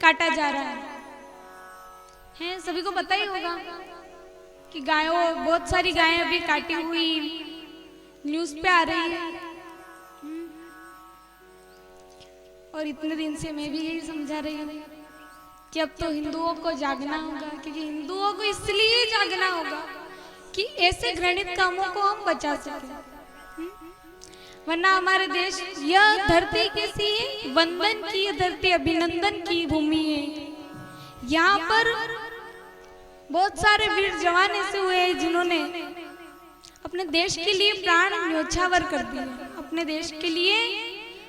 काटा जा रहा है। सभी को पता ही होगा कि गायों, बहुत सारी गायें अभी काटी हुई न्यूज पे आ रही है। और इतने दिन से मैं भी यही समझा रही हूँ कि अब तो हिंदुओं को जागना होगा, क्योंकि हिंदुओं को इसलिए जागना होगा कि ऐसे घृणित कामों को हम बचा सकें। वरना हमारे देश, यह धरती कैसी है, वंदन की धरती, अभिनंदन की भूमि है। यहाँ पर बहुत सारे वीर जवान ऐसे हुए हैं जिन्होंने अपने देश के लिए प्राण न्योछावर कर दिए, अपने देश के लिए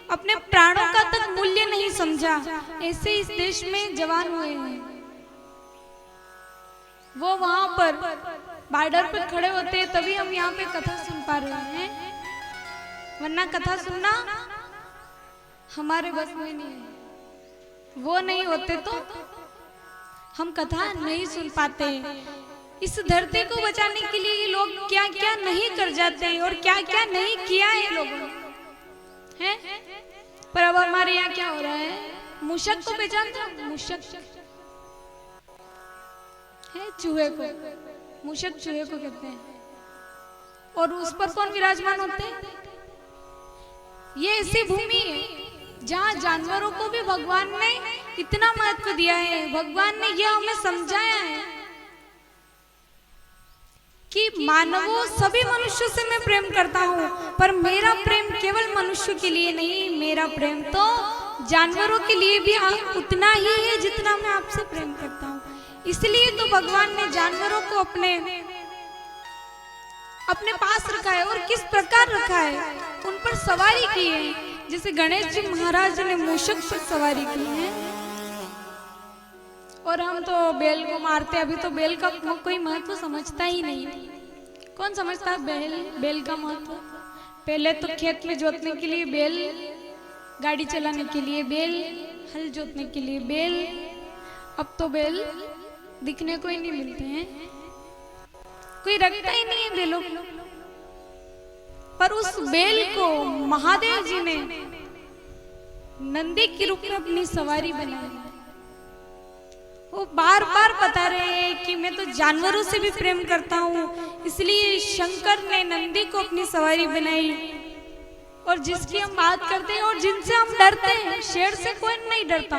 अपने प्राणों का तक मूल्य नहीं समझा। ऐसे इस देश में जवान हुए हैं। वो वहां पर बॉर्डर पे खड़े होते हैं, तभी हम यहाँ पे कथा सुन पा रहे हैं, वरना कथा सुनना हमारे बस में नहीं है। वो नहीं होते तो हम कथा नहीं सुन पाते। इस धरती को बचाने के लिए ये लोग क्या क्या नहीं कर जाते और क्या क्या नहीं किया है लोगों ने, पर अब हमारे यहाँ क्या हो रहा है, मूषक को पहचानते हो? मूषक है चूहे को, मूषक चूहे को कहते हैं। और उस पर कौन विराजमान होते हैं? ये ऐसी भूमि है जहाँ जानवरों को भी भगवान ने इतना महत्व दिया है। भगवान ने यह हमें समझाया है कि मानवों, सभी मनुष्यों से मैं प्रेम करता हूँ, पर मेरा प्रेम केवल मनुष्य के लिए नहीं, मेरा प्रेम तो जानवरों के लिए भी उतना ही है जितना मैं आपसे प्रेम करता हूँ। इसलिए तो भगवान ने जानवरों को अपने पास रखा है। और किस प्रकार रखा है, उन पर सवारी की है। जैसे गणेश जी महाराज ने मूषक पर सवारी की है, और हम तो बैल को मारते। अभी तो बैल का कोई महत्व समझता ही नहीं। कौन समझता है बैल का महत्व? पहले तो खेत में जोतने के लिए बैल, गाड़ी चलाने के लिए बैल, हल जोतने के लिए बैल। अब तो बैल दिखने को ही नहीं मिलते हैं, कोई रखता ही नहीं है बैलों को। पर उस बैल को महादेव जी ने नंदी के रूप में अपनी सवारी बनाई। वो बार बार बता रहे हैं कि मैं तो जानवरों से भी प्रेम करता हूँ, इसलिए शंकर ने नंदी को अपनी सवारी बनाई। और जिसकी हम बात करते हैं और जिनसे हम डरते हैं, शेर से कोई नहीं डरता,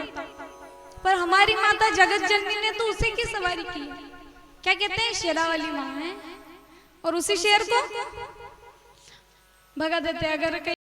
पर हमारी माता जगत जननी ने तो उसी की सवारी की। क्या कहते हैं, शेरा वाली माँ है, और उसी शेर को भगा देते। अगर